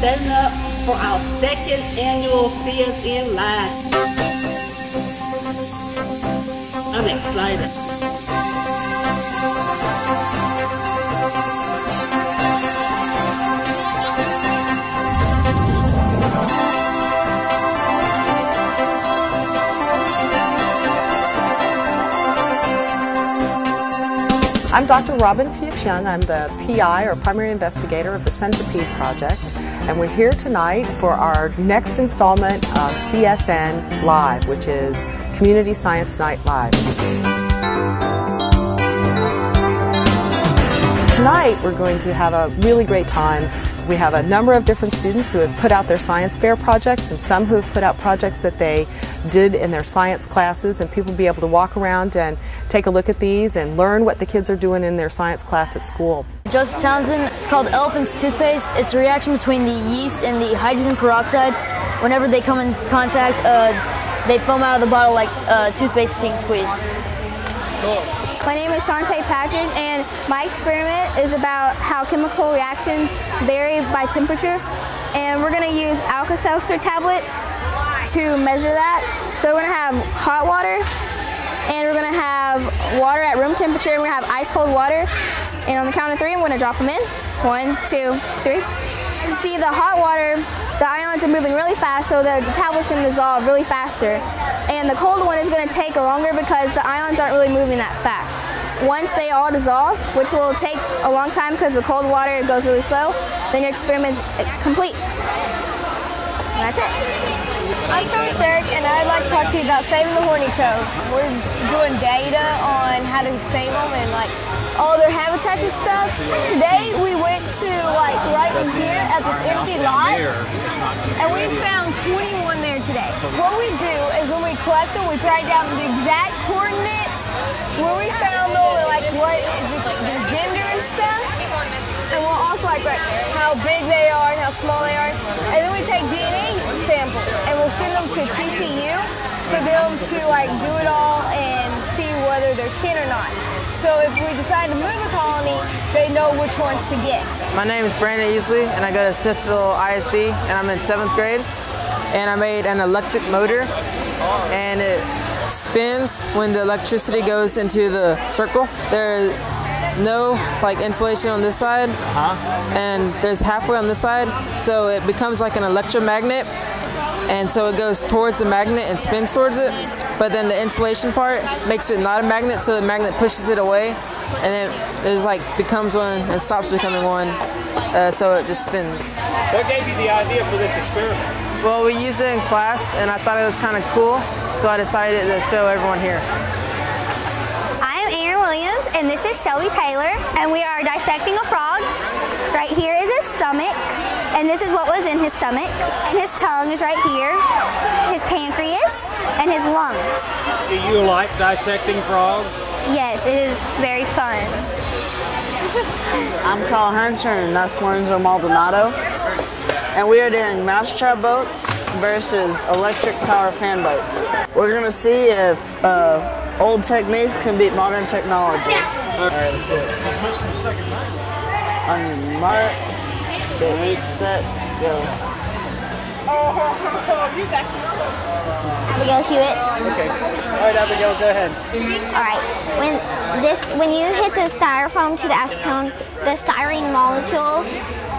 setting up for our second annual CSN Live. I'm excited. I'm Dr. Robin Fuchs-Young. I'm the PI, or primary investigator, of the Centipede Project, and we're here tonight for our next installment of CSN Live, which is Community Science Night Live. Tonight we're going to have a really great time. We have a number of different students who have put out their science fair projects, and some who have put out projects that they did in their science classes, and people will be able to walk around and take a look at these and learn what the kids are doing in their science class at school. Joseph Townsend. It's called Elephant's Toothpaste. It's a reaction between the yeast and the hydrogen peroxide. Whenever they come in contact, they foam out of the bottle like toothpaste being squeezed. Cool. My name is Shantae Patrick, and my experiment is about how chemical reactions vary by temperature. And we're going to use Alka-Seltzer tablets to measure that. So we're going to have hot water, and we're going to have water at room temperature, and we're going to have ice cold water. And on the count of 3, I'm going to drop them in. 1, 2, 3. As you see, the hot water, the ions are moving really fast, so the tablet's going to dissolve really faster. And the cold one is going to take longer because the ions aren't really moving that fast. Once they all dissolve, which will take a long time because the cold water goes really slow, then your experiment's complete. And that's it. I'm Charlie Derrick, and I'd like to talk to you about saving the horny toads. We're doing data on how to save them and all their habitats and stuff. Today we went to right in here at this empty lot, and we found 21 there today. What we do is when we collect them, we write down the exact coordinates where we found them and what their gender and stuff. And we'll also write how big they are and how small they are. And then we take DNA samples and we'll send them to TCU for them to do it all and see whether they're kin or not. So if we decide to move a colony, they know which ones to get. My name is Brandon Easley, and I go to Smithville ISD, and I'm in 7th grade. And I made an electric motor, and it spins when the electricity goes into the circle. There's no insulation on this side, and there's halfway on this side, so it becomes like an electromagnet. And so it goes towards the magnet and spins towards it, but then the insulation part makes it not a magnet, so the magnet pushes it away, and then it becomes one and stops becoming one, so it just spins. What gave you the idea for this experiment? Well, we used it in class, and I thought it was kind of cool, so I decided to show everyone here. I'm Aaron Williams, and this is Shelby Taylor, and we are dissecting a frog. Right here is his stomach, and this is what was in his stomach, and his tongue is right here, his pancreas, and his lungs. Do you like dissecting frogs? Yes, it is very fun. I'm Carl Hernscher, and that's Lorenzo Maldonado, and we are doing mousetrap boats versus electric power fan boats. We're going to see if old techniques can beat modern technology. All right, let's do it. On your mark, get set, go. You got Abigail Hewitt. Okay. All right, Abigail, go ahead. All right. When you hit the styrofoam to the acetone, the styrene molecules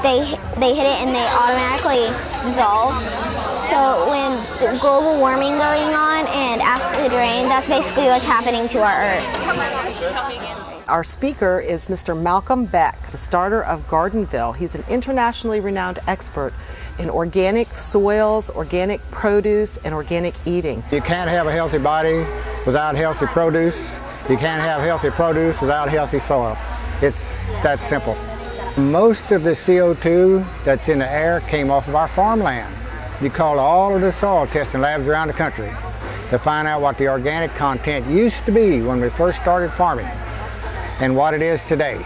they hit it and they automatically dissolve. So when the global warming going on and acid rain, that's basically what's happening to our Earth. Our speaker is Mr. Malcolm Beck, the starter of Gardenville. He's an internationally renowned expert in organic soils, organic produce, and organic eating. You can't have a healthy body without healthy produce. You can't have healthy produce without healthy soil. It's that simple. Most of the CO2 that's in the air came off of our farmland. You call all of the soil testing labs around the country to find out what the organic content used to be when we first started farming and what it is today.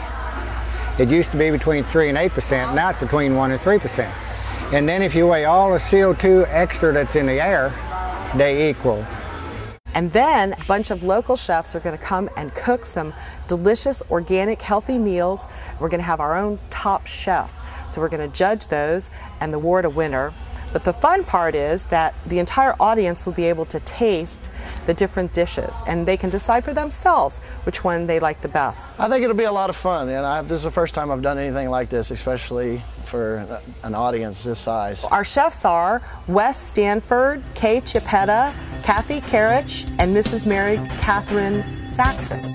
It used to be between 3 and 8%, now it's between 1 and 3%. And then if you weigh all the CO2 extra that's in the air, they equal. And then a bunch of local chefs are going to come and cook some delicious, organic, healthy meals. We're going to have our own top chef. So we're going to judge those and award a winner. But the fun part is that the entire audience will be able to taste the different dishes, and they can decide for themselves which one they like the best. I think it'll be a lot of fun, and this is the first time I've done anything like this, especially for an audience this size. Our chefs are Wes Stanford, Kay Chiapetta, Kathy Karich, and Mrs. Mary Catherine Saxon.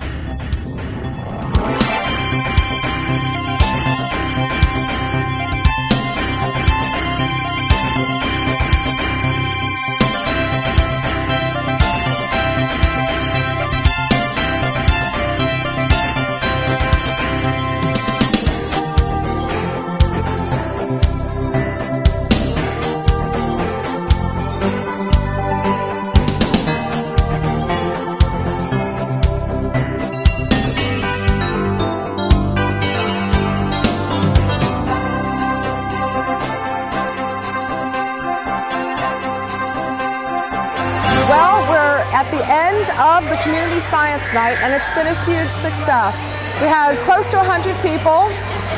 Well, we're at the end of the Community Science Night, and it's been a huge success. We had close to 100 people.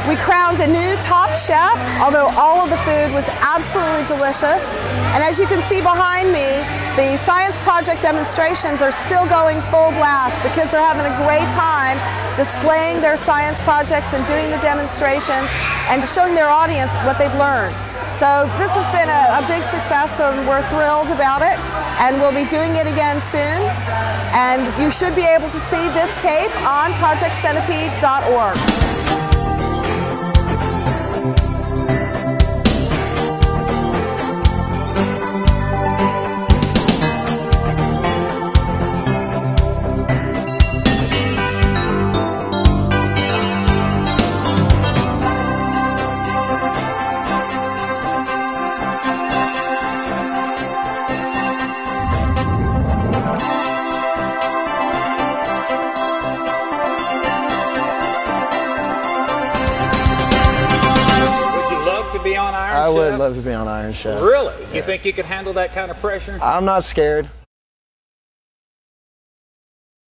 We crowned a new top chef, although all of the food was absolutely delicious. And as you can see behind me, the science project demonstrations are still going full blast. The kids are having a great time displaying their science projects and doing the demonstrations and showing their audience what they've learned. So this has been a big success, and we're thrilled about it, and we'll be doing it again soon. And you should be able to see this tape on ProjectCenipede.org. Be on Iron Chef? I would love to be on Iron Chef. Really? You think you could handle that kind of pressure? I'm not scared.